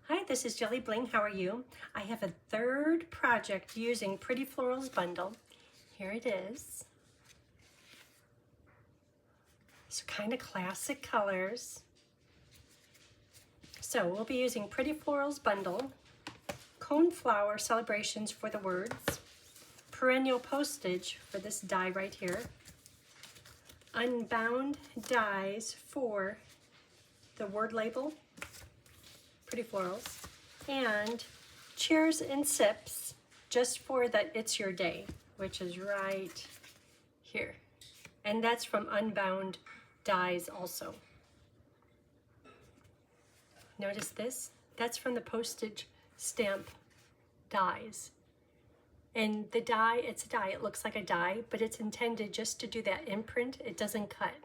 Hi, this is JilliBling. How are you? I have a third project using Pretty Florals bundle. Here it is. These are kind of classic colors. So we'll be using Pretty Florals bundle, cone flower celebrations for the words, perennial postage for this die right here, unbound dies for the word label, Pretty Florals, and cheers and sips just for that it's your day, which is right here. And that's from Unbound Dies also. Notice this? That's from the postage stamp dies. And the die, it's a die, it looks like a die, but it's intended just to do that imprint. It doesn't cut.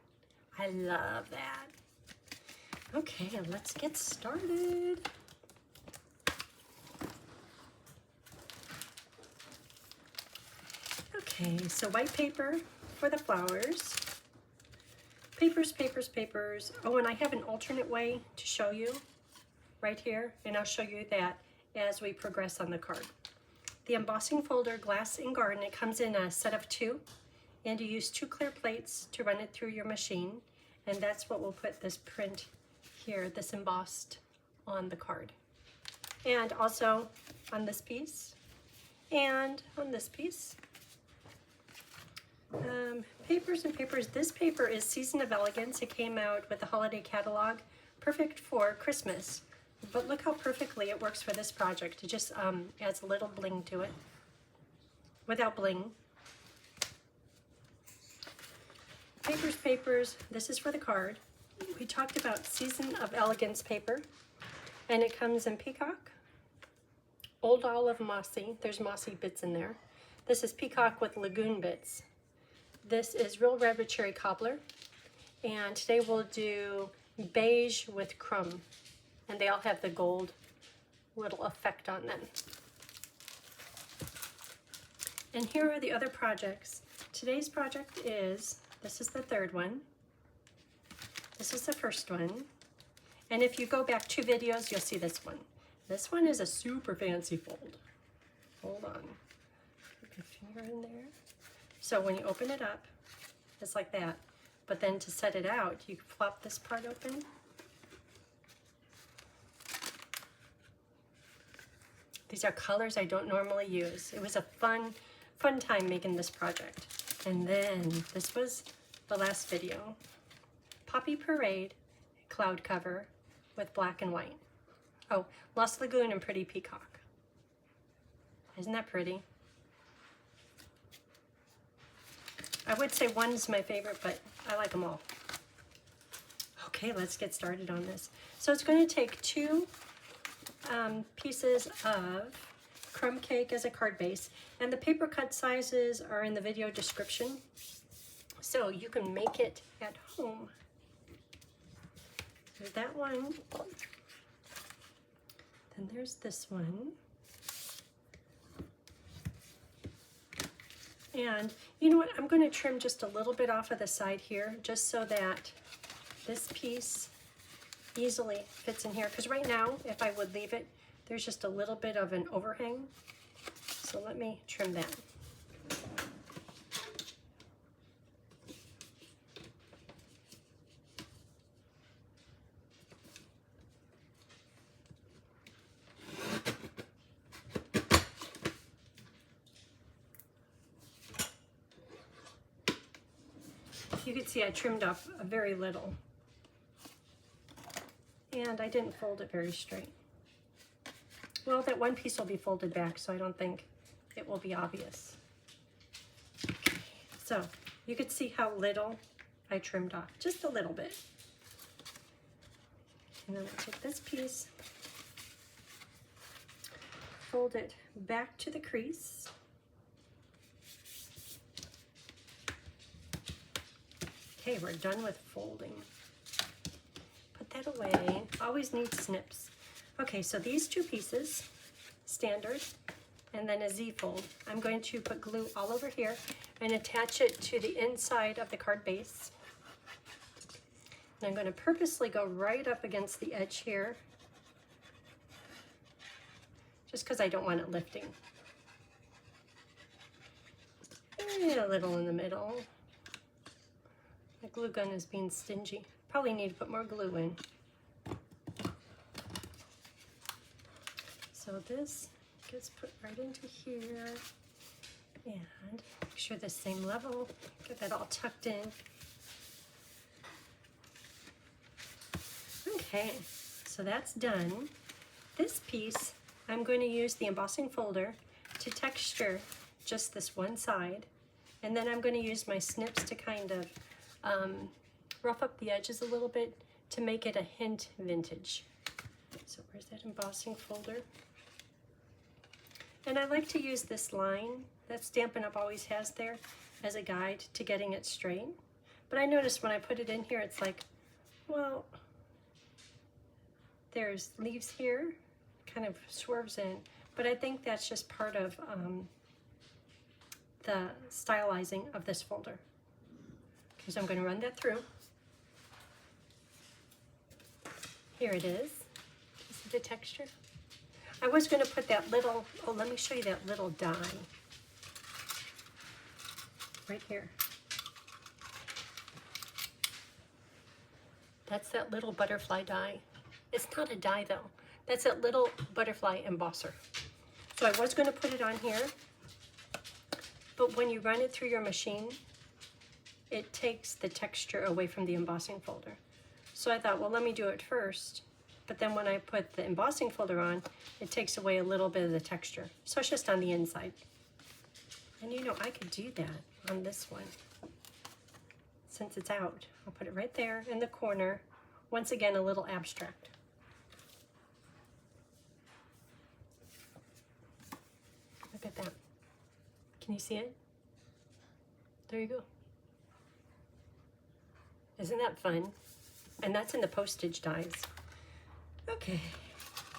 I love that. Okay, let's get started. Okay, so white paper for the flowers. Papers, papers, papers. Oh, and I have an alternate way to show you right here, and I'll show you that as we progress on the card. The embossing folder, Glass and Garden, it comes in a set of 2, and you use 2 clear plates to run it through your machine, and that's what will put this print here, this embossed on the card. And also on this piece, and on this piece. Papers and papers. This paper is Season of Elegance. It came out with the holiday catalog, perfect for Christmas. But look how perfectly it works for this project. It just adds a little bling to it, without bling. Papers, papers. This is for the card. We talked about Season of Elegance paper, and it comes in peacock, old olive mossy. There's mossy bits in there. This is peacock with lagoon bits. This is real red with cherry cobbler, and today we'll do beige with crumb, and they all have the gold little effect on them. And here are the other projects. Today's project is, this is the third one. This is the first one. And if you go back 2 videos, you'll see this one. This one is a super fancy fold. Hold on. Put your finger in there. So when you open it up, it's like that. But then to set it out, you flop this part open. These are colors I don't normally use. It was a fun time making this project. And then this was the last video. Poppy Parade cloud cover with black and white. Oh, Lost Lagoon and Pretty Peacock. Isn't that pretty? I would say one's my favorite, but I like them all. Okay, let's get started on this. So it's going to take 2 pieces of crumb cake as a card base, and the paper cut sizes are in the video description, so you can make it at home. There's that one. Then there's this one. And you know what, I'm going to trim just a little bit off of the side here, just so that this piece easily fits in here. Because right now, if I would leave it, there's just a little bit of an overhang. So let me trim that. You can see I trimmed off a very little, and I didn't fold it very straight. Well, that one piece will be folded back, so I don't think it will be obvious. Okay, so you could see how little I trimmed off, just a little bit. And then I'll take this piece, fold it back to the crease. Okay, we're done with folding. Put that away. Always need snips. Okay, so these 2 pieces, standard, and then a Z fold. I'm going to put glue all over here and attach it to the inside of the card base. And I'm going to purposely go right up against the edge here just because I don't want it lifting. And a little in the middle. My glue gun is being stingy. Probably need to put more glue in. So this gets put right into here. And make sure the same level. Get that all tucked in. Okay, so that's done. This piece, I'm going to use the embossing folder to texture just this one side. And then I'm going to use my snips to kind of rough up the edges a little bit to make it a hint vintage. So where's that embossing folder? And I like to use this line that Stampin' Up! Always has there as a guide to getting it straight. But I noticed when I put it in here, it's like, well, there's leaves here, kind of swerves in, but I think that's just part of the stylizing of this folder. Okay, so I'm going to run that through. Here it is. You see the texture? I was going to put that little, oh, let me show you that little die. Right here. That's that little butterfly die. It's not a die though. That's that little butterfly embosser. So I was going to put it on here, but when you run it through your machine, it takes the texture away from the embossing folder. So I thought, well, let me do it first. But then when I put the embossing folder on, it takes away a little bit of the texture. So it's just on the inside. And you know, I could do that on this one. Since it's out, I'll put it right there in the corner. Once again, a little abstract. Look at that. Can you see it? There you go. Isn't that fun? And that's in the postage dies. Okay,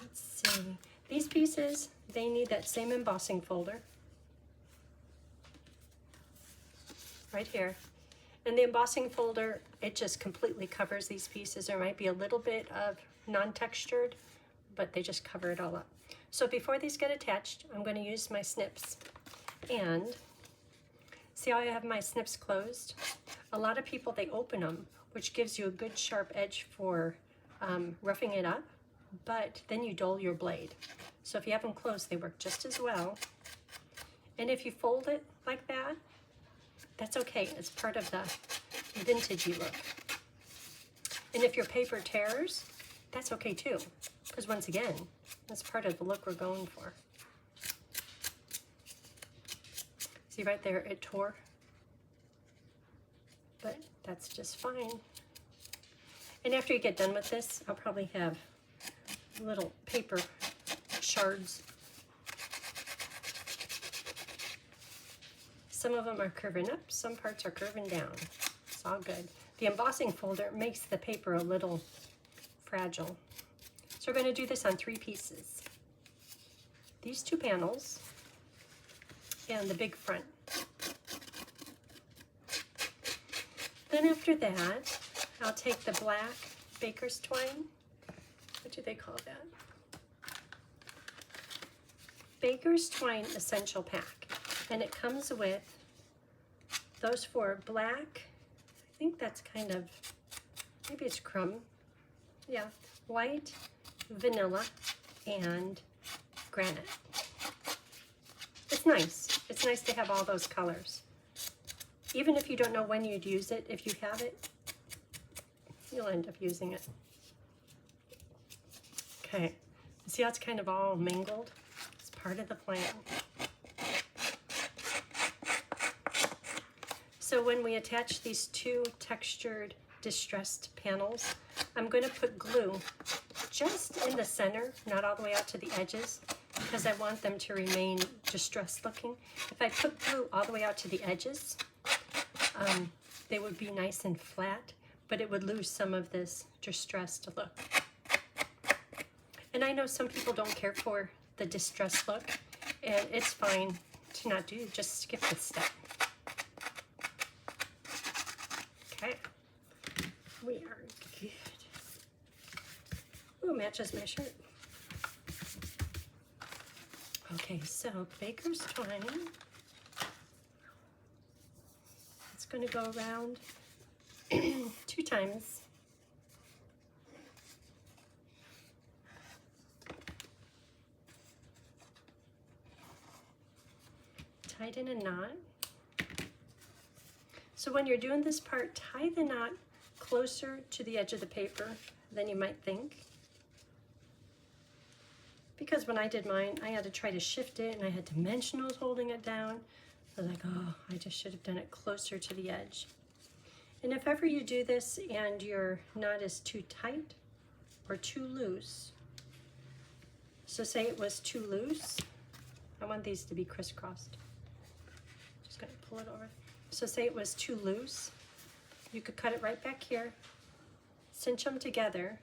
let's see. These pieces, they need that same embossing folder. Right here. And the embossing folder, it just completely covers these pieces. There might be a little bit of non-textured, but they just cover it all up. So before these get attached, I'm going to use my snips. And see how I have my snips closed? A lot of people, they open them, which gives you a good sharp edge for roughing it up, but then you dull your blade. So if you have them closed, they work just as well. And if you fold it like that, that's okay. It's part of the vintagey look. And if your paper tears, that's okay too, because once again, that's part of the look we're going for. See right there, it tore, but that's just fine. And after you get done with this, I'll probably have little paper shards. Some of them are curving up, some parts are curving down. It's all good. The embossing folder makes the paper a little fragile. So we're going to do this on 3 pieces. These 2 panels and the big front. Then after that, I'll take the black baker's twine. What do they call that? Baker's Twine Essential Pack. And it comes with those 4 black, I think that's kind of, maybe it's Crumb. Yeah, white, vanilla, and granite. It's nice. It's nice to have all those colors. Even if you don't know when you'd use it, if you have it, you'll end up using it. Okay, see how it's kind of all mangled? It's part of the plan. So when we attach these 2 textured distressed panels, I'm going to put glue just in the center, not all the way out to the edges, because I want them to remain distressed looking. If I put glue all the way out to the edges, they would be nice and flat, but it would lose some of this distressed look. And I know some people don't care for the distressed look, and it's fine to not do, just skip this step. Okay, we are good. Ooh, matches my shirt. Okay, so baker's twine. It's going to go around 2 times. Tighten a knot. So when you're doing this part, tie the knot closer to the edge of the paper than you might think. Because when I did mine, I had to try to shift it and I had dimensionals holding it down. I was like, oh, I just should have done it closer to the edge. And if ever you do this and your knot is too tight or too loose, so say it was too loose, I want these to be crisscrossed. Just gonna pull it over. So say it was too loose, you could cut it right back here, cinch them together,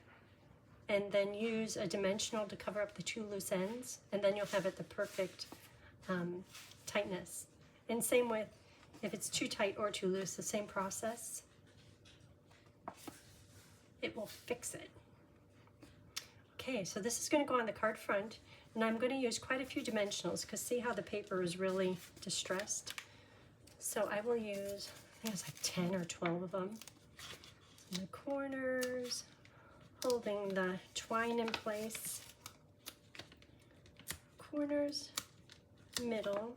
and then use a dimensional to cover up the 2 loose ends, and then you'll have it the perfect tightness. And same with, if it's too tight or too loose, the same process. It will fix it. Okay, so this is going to go on the card front, and I'm going to use quite a few dimensionals because see how the paper is really distressed? So I will use, I think it's like 10 or 12 of them. In the corners, holding the twine in place. Corners, middle.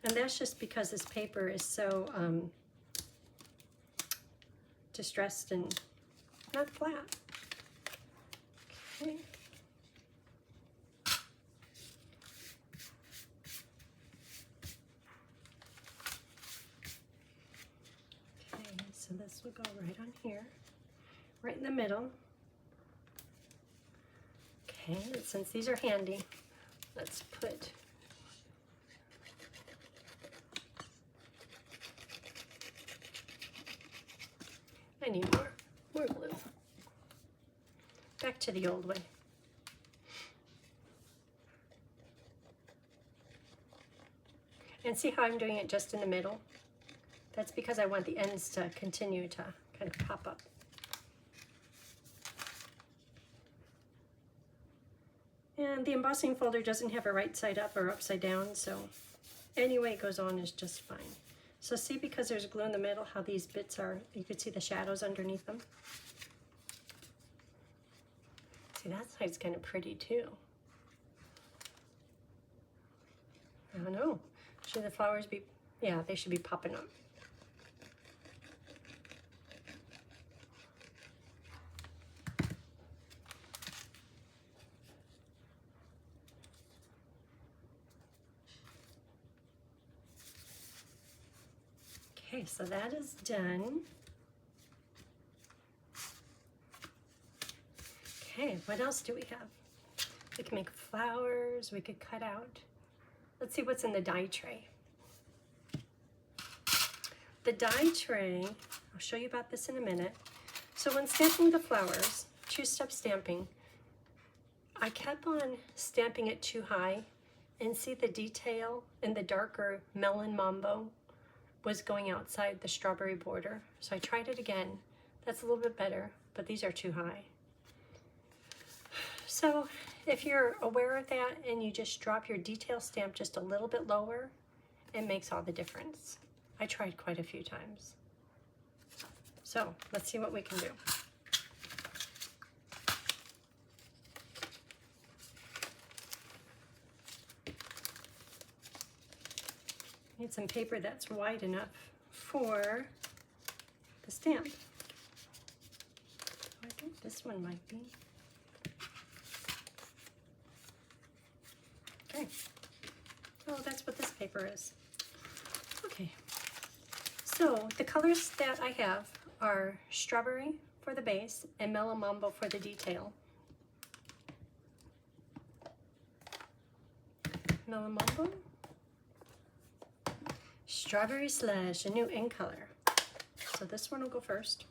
And that's just because this paper is so distressed and not flat. Okay. So this will go right on here, right in the middle. Okay, and since these are handy, let's put I need more glue. Back to the old way. And see how I'm doing it just in the middle? That's because I want the ends to continue to kind of pop up. And the embossing folder doesn't have a right side up or upside down, so any way it goes on is just fine. So see, because there's glue in the middle, how these bits are, you could see the shadows underneath them. See, that side's kind of pretty too. I don't know. Should the flowers be, yeah, they should be popping up. Okay, so that is done. Okay, what else do we have? We can make flowers, we could cut out. Let's see what's in the die tray. The die tray, I'll show you about this in a minute. So when stamping the flowers, 2-step stamping, I kept on stamping it too high, and see the detail in the darker melon mambo was going outside the strawberry border. So I tried it again. That's a little bit better, but these are too high. So if you're aware of that and you just drop your detail stamp just a little bit lower, it makes all the difference. I tried quite a few times. So let's see what we can do. Need some paper that's wide enough for the stamp. I think this one might be. Okay. Oh, that's what this paper is. Okay. So the colors that I have are strawberry for the base and mellow mambo for the detail. Mellow mambo. Strawberry Slush, a new in color. So this one will go first.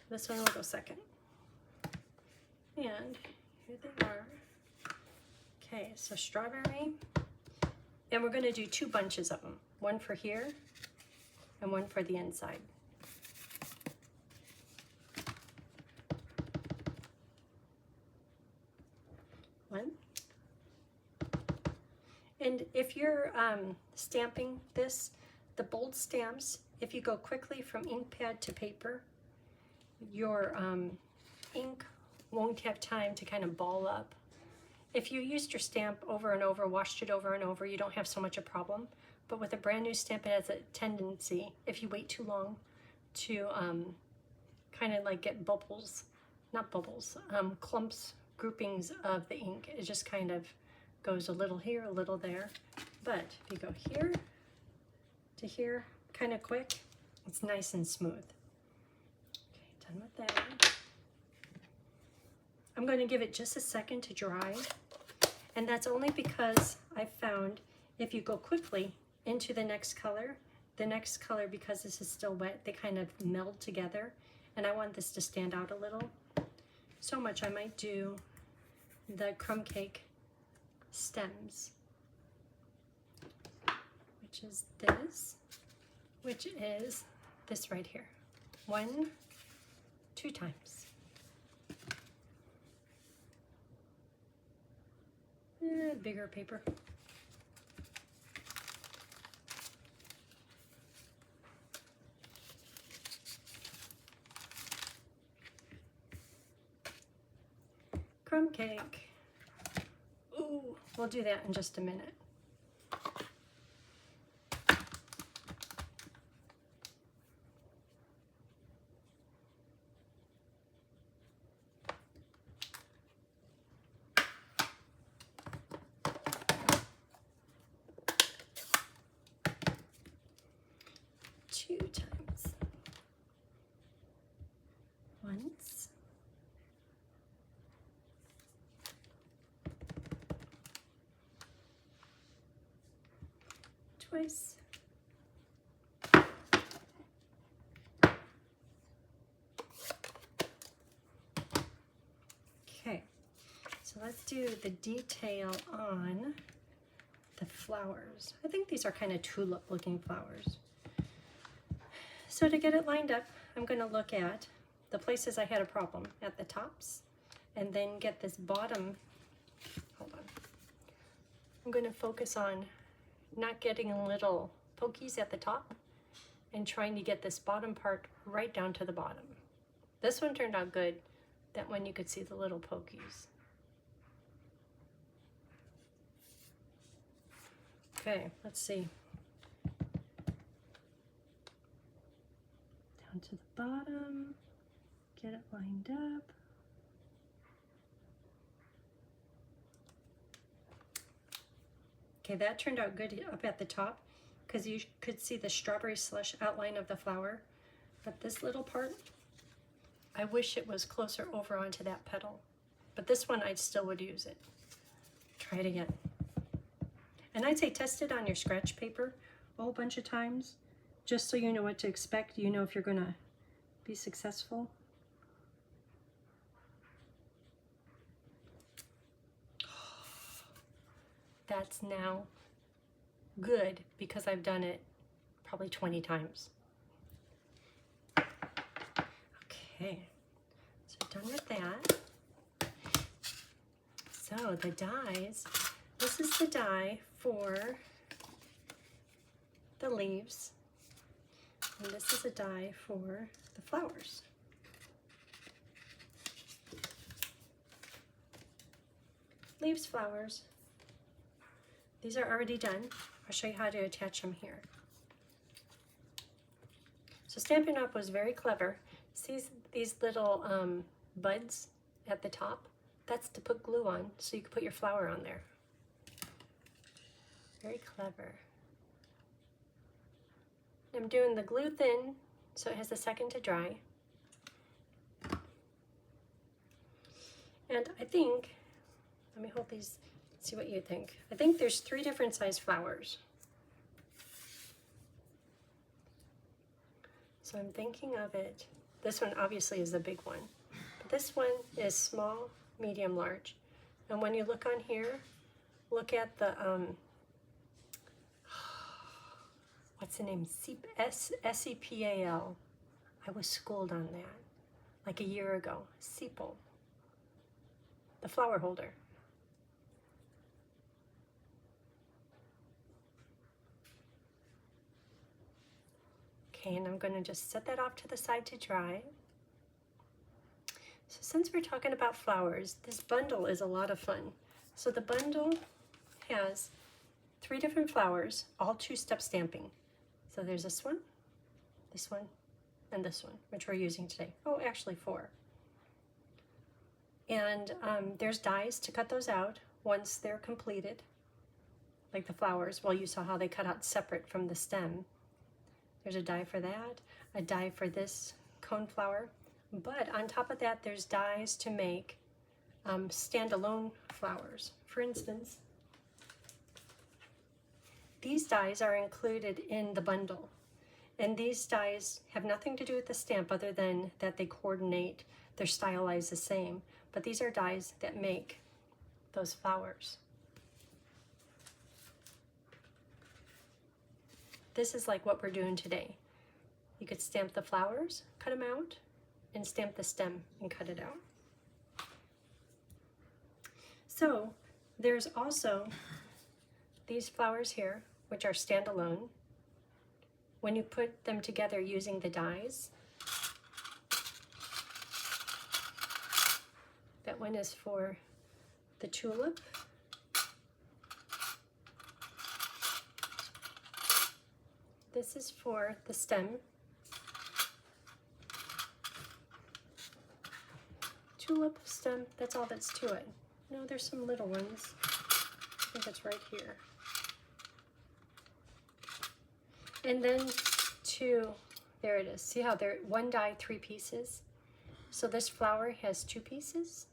This one will go second. And here they are. Okay, so strawberry. And we're going to do 2 bunches of them. One for here and one for the inside. if you're stamping this, the bold stamps, if you go quickly from ink pad to paper, your ink won't have time to kind of ball up. If you used your stamp over and over, washed it over and over, you don't have so much a problem. But with a brand new stamp, it has a tendency, if you wait too long, to kind of like get bubbles, not bubbles, clumps, groupings of the ink. It just kind of goes a little here, a little there. But if you go here to here, kind of quick, it's nice and smooth. Okay, done with that. I'm going to give it just a second to dry. And that's only because I found if you go quickly into the next color, because this is still wet, they kind of meld together. And I want this to stand out a little. So much I might do the crumb cake stems, which is this right here. 1, 2 times. Bigger paper. Crumb cake. Ooh, we'll do that in just a minute. Two times. Once. Twice. Okay, so let's do the detail on the flowers. I think these are kind of tulip looking flowers. So to get it lined up, I'm going to look at the places I had a problem at the tops and then get this bottom, hold on. I'm going to focus on not getting little pokies at the top and trying to get this bottom part right down to the bottom. This one turned out good. That one you could see the little pokies. Okay, let's see. Down to the bottom, get it lined up. Okay, that turned out good up at the top because you could see the strawberry slush outline of the flower. But this little part, I wish it was closer over onto that petal. But this one, I still would use it. Try it again. And I'd say test it on your scratch paper a whole bunch of times, just so you know what to expect. You know if you're gonna be successful. That's now good because I've done it probably 20 times. Okay, so done with that. So the dies, this is the die for the leaves, and this is a die for the flowers. Leaves, flowers. These are already done. I'll show you how to attach them here. So Stampin' Up! Was very clever. See these little buds at the top? That's to put glue on, so you can put your flower on there. Very clever. I'm doing the glue thin, so it has a second to dry. And I think, let me hold these, see what you think. I think there's 3 different size flowers. So I'm thinking of it. This one obviously is the big one, but this one is small, medium, large. And when you look on here, look at the, what's the name? S-E-P-A-L. I was schooled on that like a year ago. Sepal. The flower holder. Okay, and I'm going to just set that off to the side to dry. So since we're talking about flowers, this bundle is a lot of fun. So the bundle has 3 different flowers, all 2-step stamping. So there's this one, and this one, which we're using today. Oh, actually 4. And there's dies to cut those out once they're completed, like the flowers. Well, you saw how they cut out separate from the stem. There's a die for that, a die for this cone flower. But on top of that, there's dies to make standalone flowers. For instance, these dies are included in the bundle. And these dies have nothing to do with the stamp other than that they coordinate, they're stylized the same. But these are dies that make those flowers. This is like what we're doing today. You could stamp the flowers, cut them out, and stamp the stem and cut it out. So there's also these flowers here, which are standalone. When you put them together using the dies, that one is for the tulip. This is for the stem. Tulip, stem, that's all that's to it. No, there's some little ones. I think it's right here. And then there it is. See how there, 1 die, 3 pieces? So this flower has 2 pieces.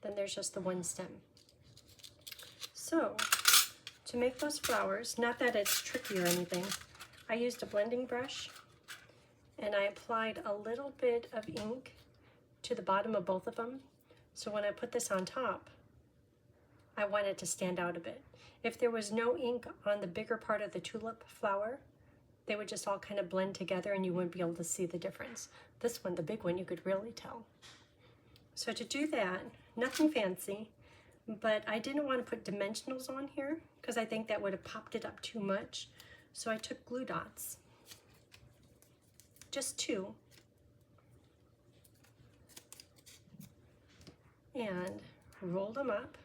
Then there's just the 1 stem. So to make those flowers, not that it's tricky or anything, I used a blending brush and I applied a little bit of ink to the bottom of both of them. So when I put this on top, I want it to stand out a bit. If there was no ink on the bigger part of the tulip flower, they would just all kind of blend together and you wouldn't be able to see the difference. This one, the big one, you could really tell. So to do that, nothing fancy, but I didn't want to put dimensionals on here because I think that would have popped it up too much. So I took glue dots, just 2, and rolled them up.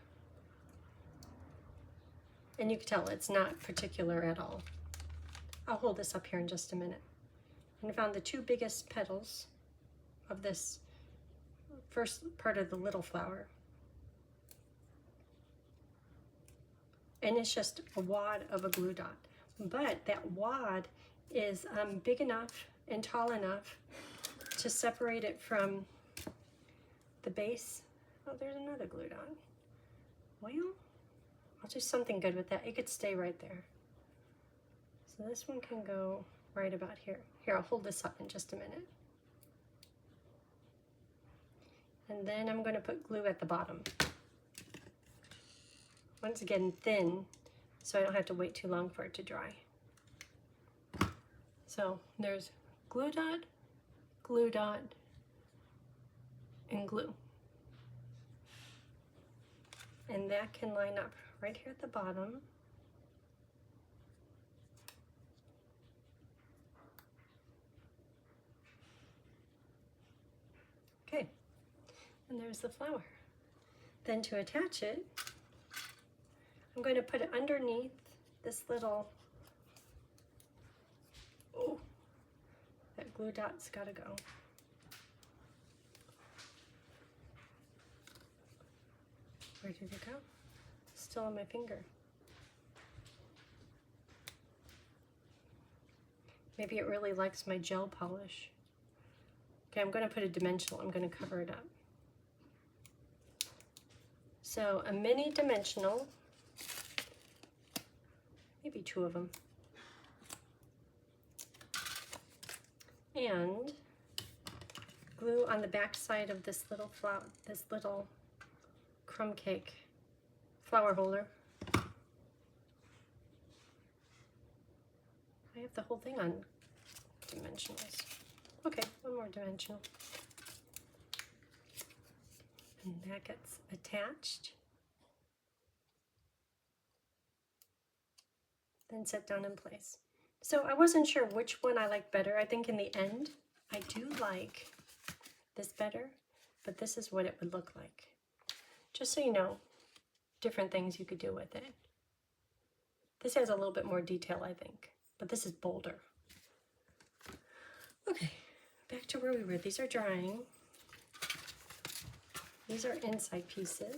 And you can tell it's not particular at all. I'll hold this up here in just a minute. And I found the 2 biggest petals of this first part of the little flower. And it's just a wad of a glue dot. But that wad is big enough and tall enough to separate it from the base. Oh, there's another glue dot. Well, I'll do something good with that. It could stay right there. So this one can go right about here. Here, I'll hold this up in just a minute. And then I'm going to put glue at the bottom. Once again, thin, so I don't have to wait too long for it to dry. So there's glue dot, and glue. And that can line up right here at the bottom. Okay, and there's the flower. Then to attach it, I'm going to put it underneath this little, oh, that glue dot's gotta go. Where did it go? Still on my finger. Maybe it really likes my gel polish. Okay, I'm going to put a dimensional. I'm going to cover it up. So a mini dimensional, maybe 2 of them. And glue on the back side of this little flower, this little crumb cake flower holder. I have the whole thing on dimensionals. Okay, 1 more dimensional. And that gets attached. Then set down in place. So I wasn't sure which one I like better. I think in the end, I do like this better, but this is what it would look like. Just so you know, different things you could do with it. This has a little bit more detail, I think, but this is bolder. Okay, back to where we were. These are drying. These are inside pieces.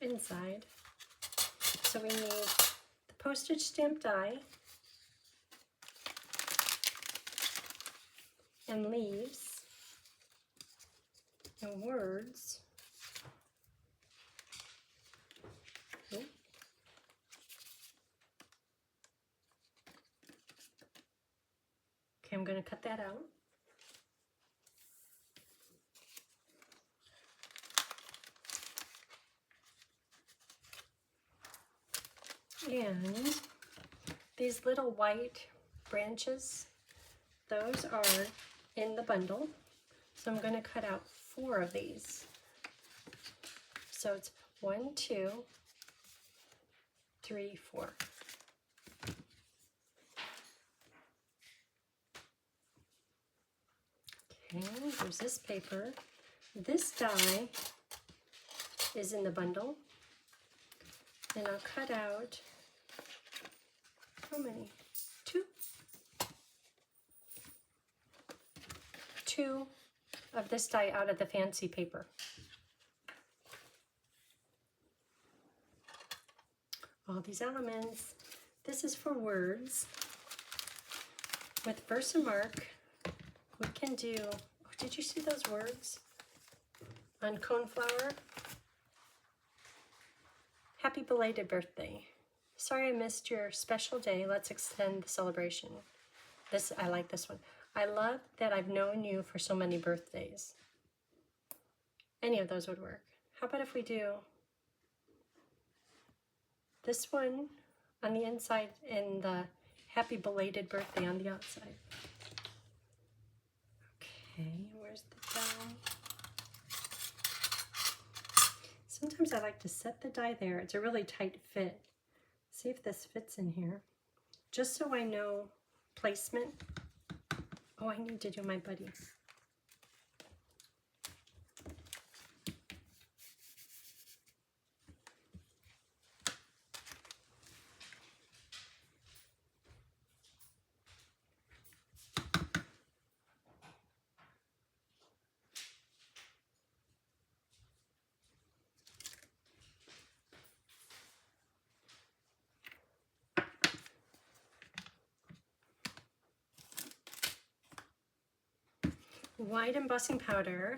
Inside. So we need the postage stamp die and leaves and words. Ooh. Okay, I'm going to cut that out. And these little white branches, those are in the bundle. So I'm going to cut out 4 of these. So it's 1, 2, 3, 4. Okay, there's this paper. This die is in the bundle. And I'll cut out, how many? 2? 2 of this die out of the fancy paper. All these elements. This is for words. With Versamark, we can do, oh, did you see those words on coneflower? Happy belated birthday. Sorry I missed your special day. Let's extend the celebration. I like this one. I love that I've known you for so many birthdays. Any of those would work. How about if we do this one on the inside and the happy belated birthday on the outside? Okay, where's the die? Sometimes I like to set the die there. It's a really tight fit. See if this fits in here. Just so I know placement. Oh, I need to do my buddy. White embossing powder.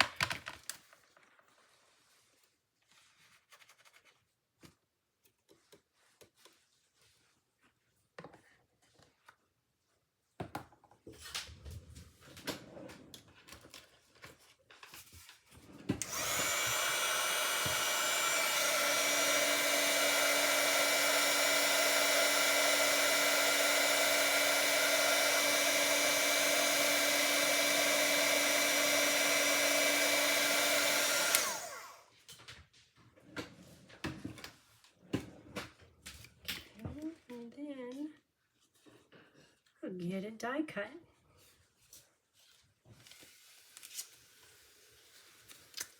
Get it die cut.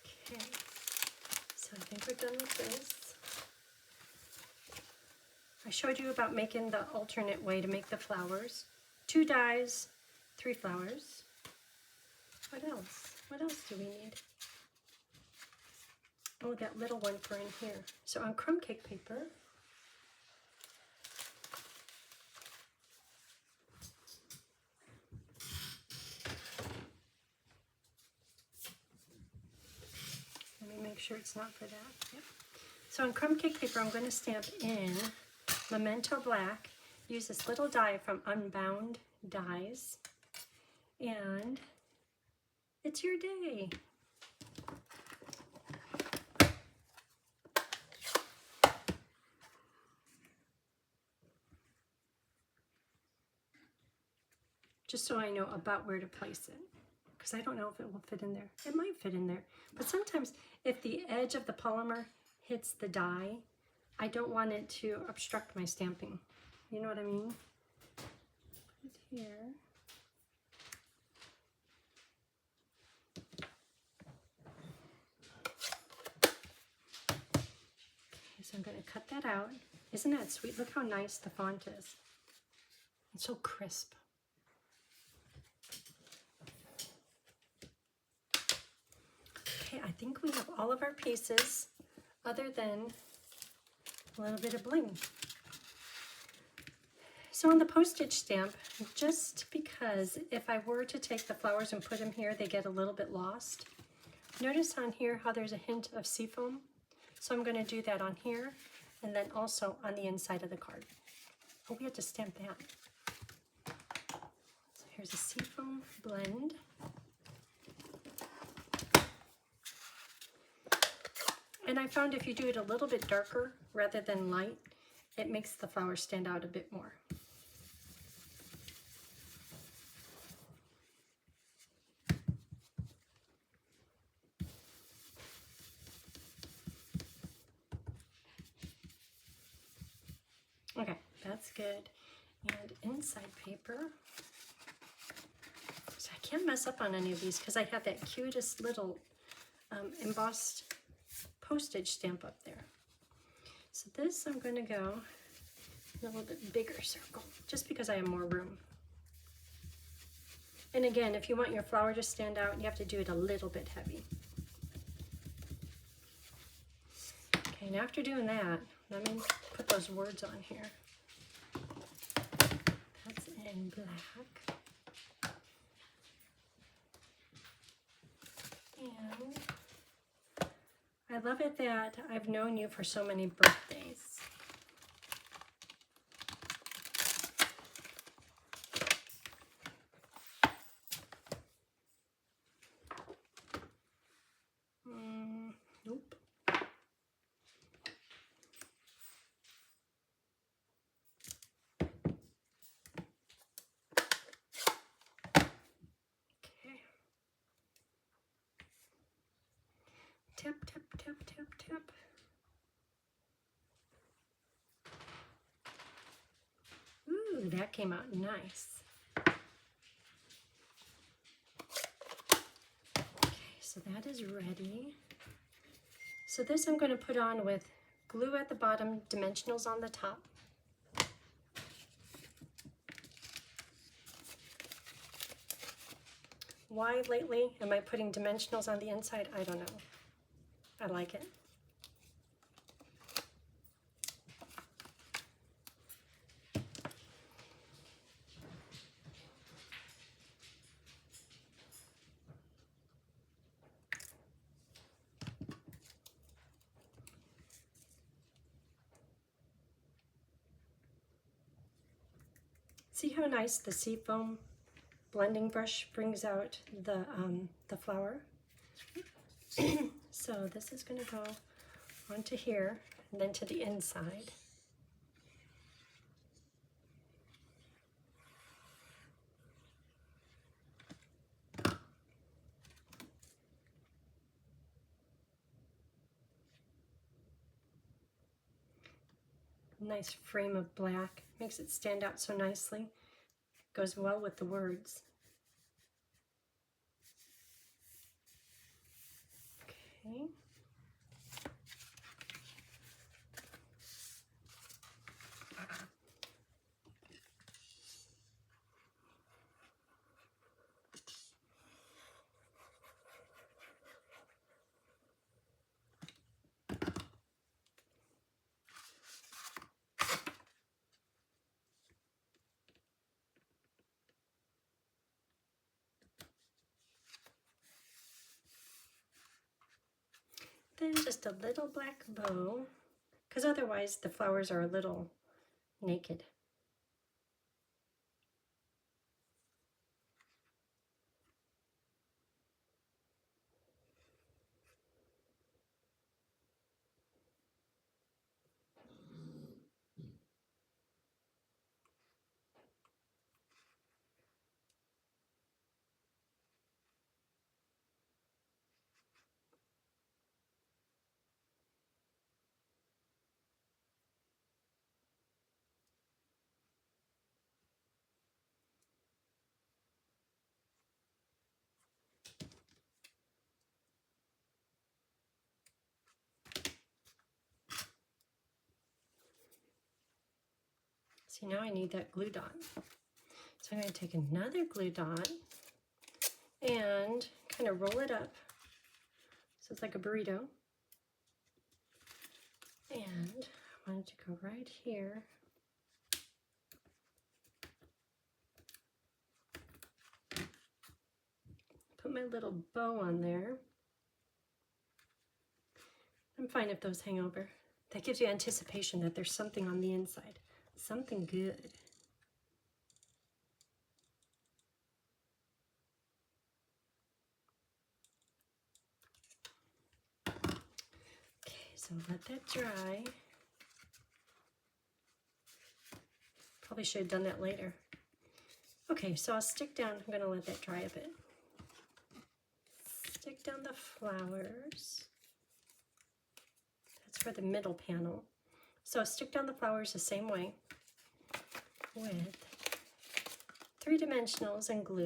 Okay, so I think we're done with this. I showed you about making the alternate way to make the flowers. 2 dies, 3 flowers. What else? What else do we need? Oh, that little one for in here. So on crumb cake paper, make sure it's not for that. Yep. So on crumb cake paper, I'm going to stamp in Memento Black. Use this little die from Unbound Dies. And it's your day. Just so I know about where to place it. Because I don't know if it will fit in there. It might fit in there. But sometimes if the edge of the polymer hits the die, I don't want it to obstruct my stamping. You know what I mean? Put it here. Okay, so I'm going to cut that out. Isn't that sweet? Look how nice the font is. It's so crisp. Okay, I think we have all of our pieces other than a little bit of bling. So on the postage stamp, just because if I were to take the flowers and put them here, they get a little bit lost. Notice on here how there's a hint of seafoam. So I'm going to do that on here and then also on the inside of the card. Oh, we have to stamp that. So here's a seafoam blend. And I found if you do it a little bit darker rather than light, it makes the flowers stand out a bit more. Okay, that's good. And inside paper. So I can't mess up on any of these because I have that cutest little embossed postage stamp up there. So this I'm going to go a little bit bigger circle just because I have more room. And again, if you want your flower to stand out, you have to do it a little bit heavy. Okay, and after doing that, let me put those words on here. That's in black. And I love it that I've known you for so many birthdays. Nope. Okay. Tap, tap, tap, tap, tap. Ooh, that came out nice. Okay, so that is ready. So this I'm going to put on with glue at the bottom, dimensionals on the top. Why lately am I putting dimensionals on the inside? I don't know. I like it. See how nice the seafoam blending brush brings out the flower? So this is going to go onto here and then to the inside. Nice frame of black, makes it stand out so nicely. Goes well with the words. Okay. Then just a little black bow, because otherwise the flowers are a little naked. See, now I need that glue dot. So I'm going to take another glue dot and kind of roll it up so it's like a burrito. And I want it to go right here. Put my little bow on there. I'm fine if those hang over. That gives you anticipation that there's something on the inside, something good. Okay, so let that dry. Probably should have done that later. Okay, so I'll stick down, I'm gonna let that dry a bit. Stick down the flowers. That's for the middle panel. So stick down the flowers the same way with 3 dimensionals and glue.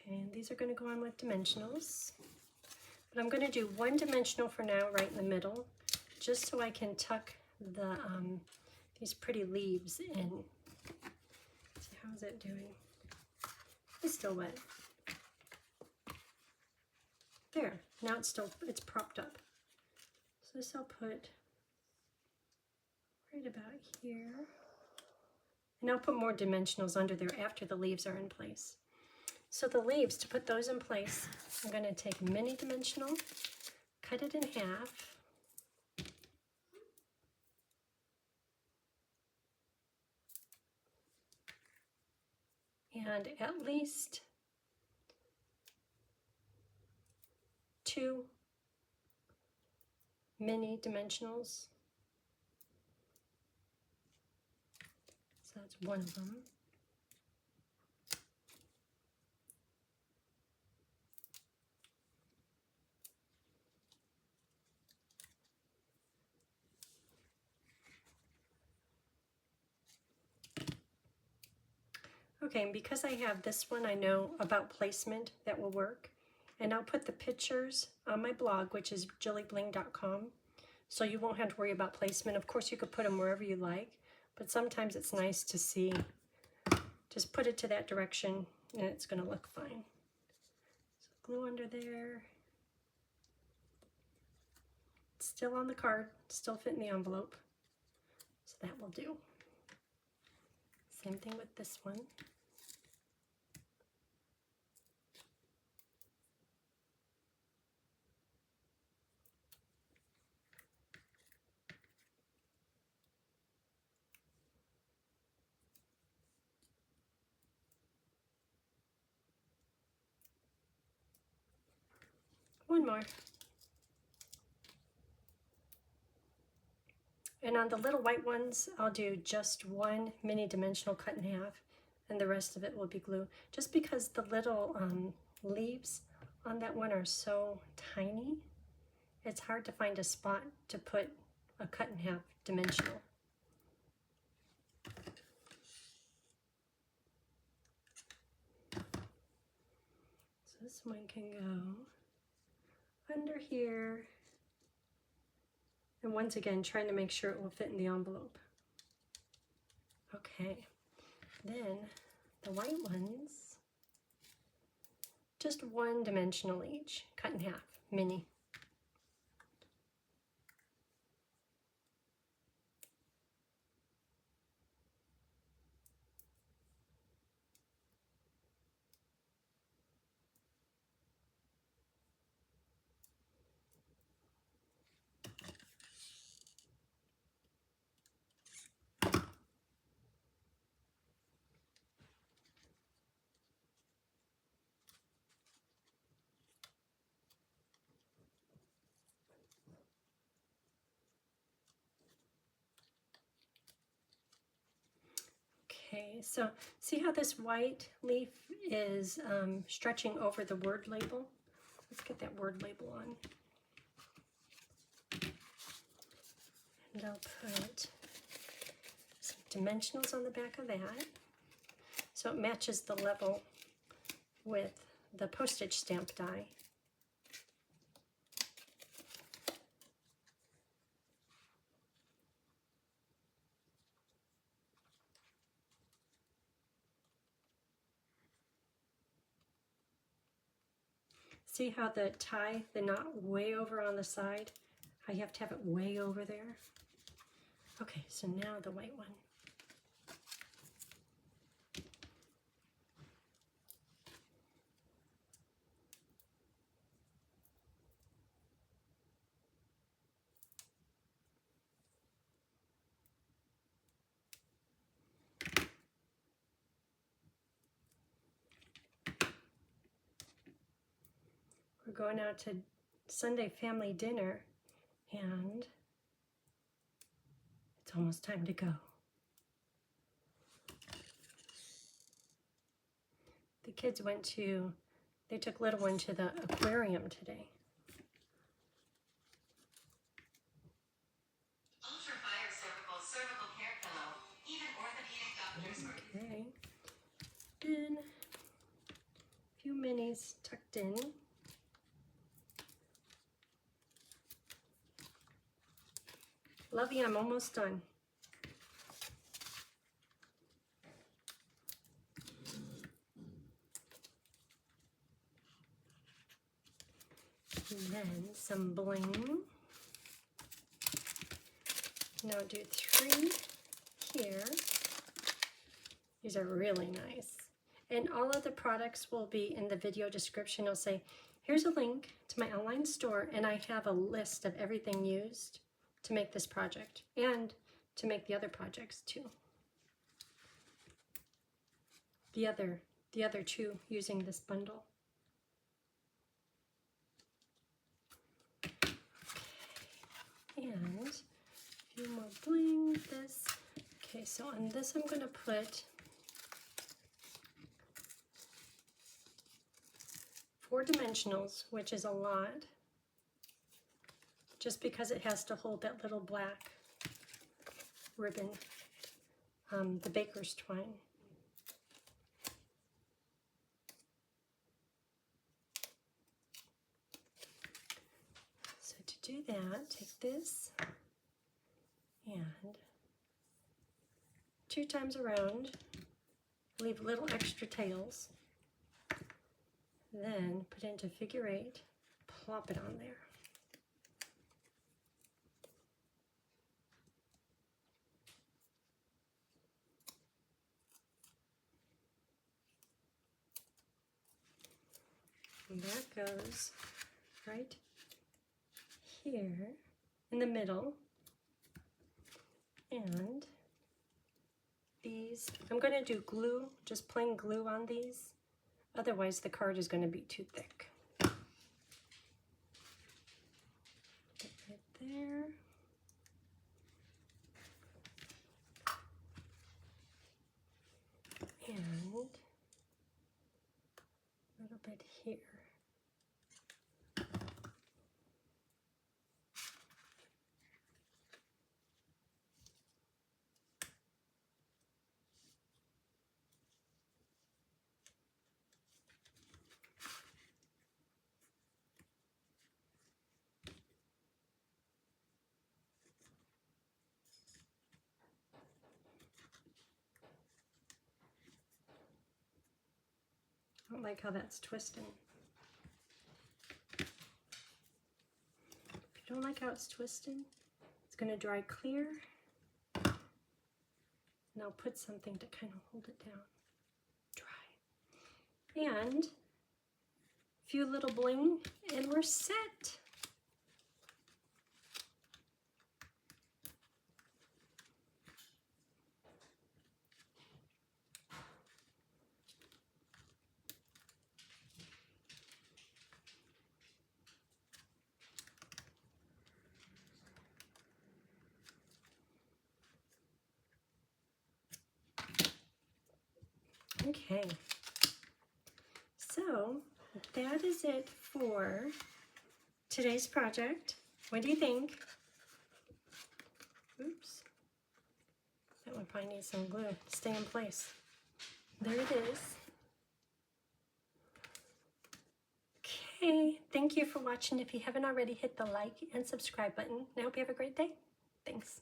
Okay, and these are going to go on with dimensionals. But I'm going to do 1 dimensional for now right in the middle, just so I can tuck the these pretty leaves in. See, how's it doing? It's still wet. There, now it's propped up. So this I'll put right about here. And I'll put more dimensionals under there after the leaves are in place. So the leaves, to put those in place, I'm going to take mini dimensional, cut it in half, and at least 2 mini dimensionals. So that's one of them. Okay, and because I have this one, I know about placement that will work. And I'll put the pictures on my blog, which is JilliBling.com, so you won't have to worry about placement. Of course, you could put them wherever you like, but sometimes it's nice to see. Just put it to that direction, and it's going to look fine. So glue under there. It's still on the card, still fit in the envelope, so that will do. Same thing with this one. One more. And on the little white ones, I'll do just 1 mini dimensional cut in half, and the rest of it will be glue. Just because the little leaves on that one are so tiny, it's hard to find a spot to put a cut in half dimensional. So this one can go under here. And once again, trying to make sure it will fit in the envelope. Okay, then the white ones, just 1 dimensional each, cut in half, mini. Okay, so see how this white leaf is stretching over the word label? Let's get that word label on. And I'll put some dimensionals on the back of that so it matches the level with the postage stamp die. See how the tie, the knot way over on the side? How you have to have it way over there? Okay, so now the white one. We're going out to Sunday family dinner, and it's almost time to go. The kids they took little one to the aquarium today. Ultra-fire cervical care pillow. Even orthopedic doctors. Okay. And a few minis tucked in. Lovey, I'm almost done. And then some bling. Now do 3 here. These are really nice. And all of the products will be in the video description. I'll say, here's a link to my online store, and I have a list of everything used to make this project and to make the other projects too. The other 2 using this bundle. And a few more bling, this. Okay, so on this I'm gonna put 4 dimensionals, which is a lot, just because it has to hold that little black ribbon, the baker's twine. So to do that, take this and 2 times around, leave little extra tails, then put it into figure 8, plop it on there. And that goes right here in the middle. And these, I'm going to do glue, just plain glue on these. Otherwise the card is going to be too thick. Right there. And a little bit here. I don't like how that's twisting. If you don't like how it's twisting, it's going to dry clear. And I'll put something to kind of hold it down. Dry. And a few little bling, and we're set. Okay, so that is it for today's project. What do you think? I probably need some glue to stay in place. There it is. Okay, thank you for watching. If you haven't already, hit the like and subscribe button. I hope you have a great day. Thanks.